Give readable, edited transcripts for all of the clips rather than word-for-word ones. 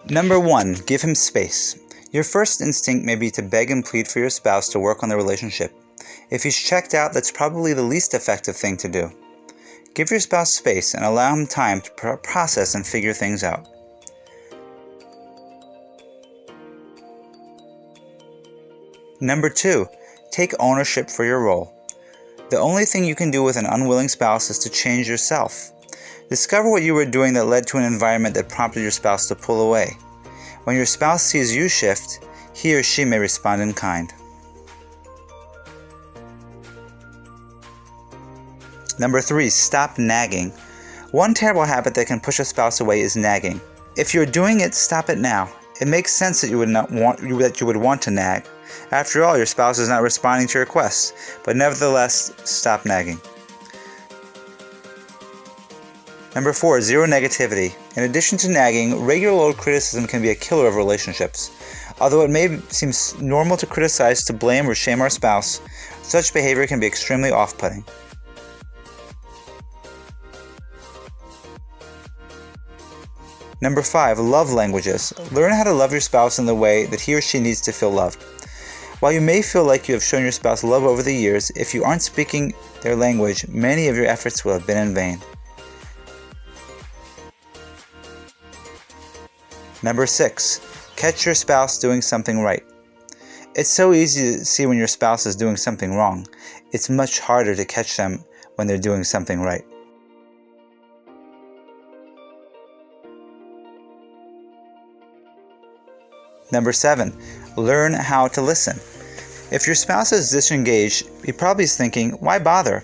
Number 1, give him space. Your first instinct may be to beg and plead for your spouse to work on the relationship. If he's checked out, that's probably the least effective thing to do. Give your spouse space and allow him time to process and figure things out. Number 2, take ownership for your role. The only thing you can do with an unwilling spouse is to change yourself. Discover what you were doing that led to an environment that prompted your spouse to pull away. When your spouse sees you shift, he or she may respond in kind. Number 3, stop nagging. One terrible habit that can push a spouse away is nagging. If you're doing it, stop it now. It makes sense that you would want to nag. After all, your spouse is not responding to your requests, but nevertheless, stop nagging. Number 4, zero negativity. In addition to nagging, regular old criticism can be a killer of relationships. Although it may seem normal to criticize, to blame, or shame our spouse, such behavior can be extremely off-putting. Number 5, love languages. Learn how to love your spouse in the way that he or she needs to feel loved. While you may feel like you have shown your spouse love over the years, if you aren't speaking their language, many of your efforts will have been in vain. Number 6, catch your spouse doing something right. It's so easy to see when your spouse is doing something wrong. It's much harder to catch them when they're doing something right. Number 7, learn how to listen. If your spouse is disengaged, he probably is thinking, why bother?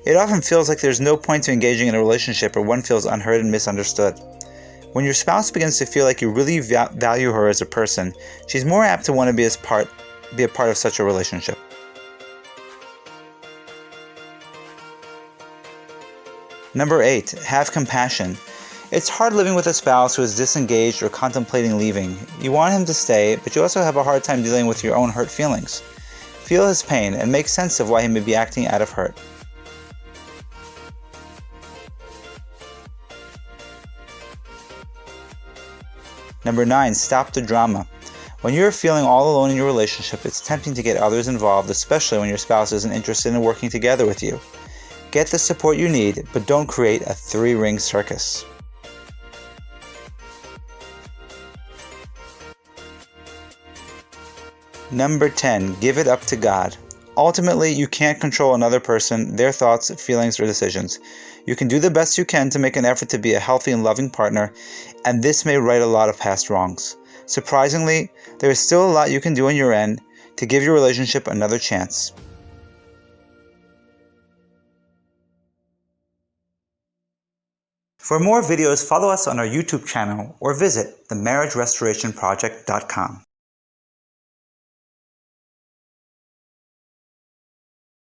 It often feels like there's no point to engaging in a relationship or one feels unheard and misunderstood. When your spouse begins to feel like you really value her as a person, she's more apt to want to be a part of such a relationship. Number 8, have compassion. It's hard living with a spouse who is disengaged or contemplating leaving. You want him to stay, but you also have a hard time dealing with your own hurt feelings. Feel his pain and make sense of why he may be acting out of hurt. Number 9, stop the drama. When you're feeling all alone in your relationship, it's tempting to get others involved, especially when your spouse isn't interested in working together with you. Get the support you need, but don't create a 3-ring circus. Number 10, give it up to God. Ultimately, you can't control another person, their thoughts, feelings, or decisions. You can do the best you can to make an effort to be a healthy and loving partner, and this may right a lot of past wrongs. Surprisingly, there is still a lot you can do on your end to give your relationship another chance. For more videos, follow us on our YouTube channel or visit themarriagerestorationproject.com.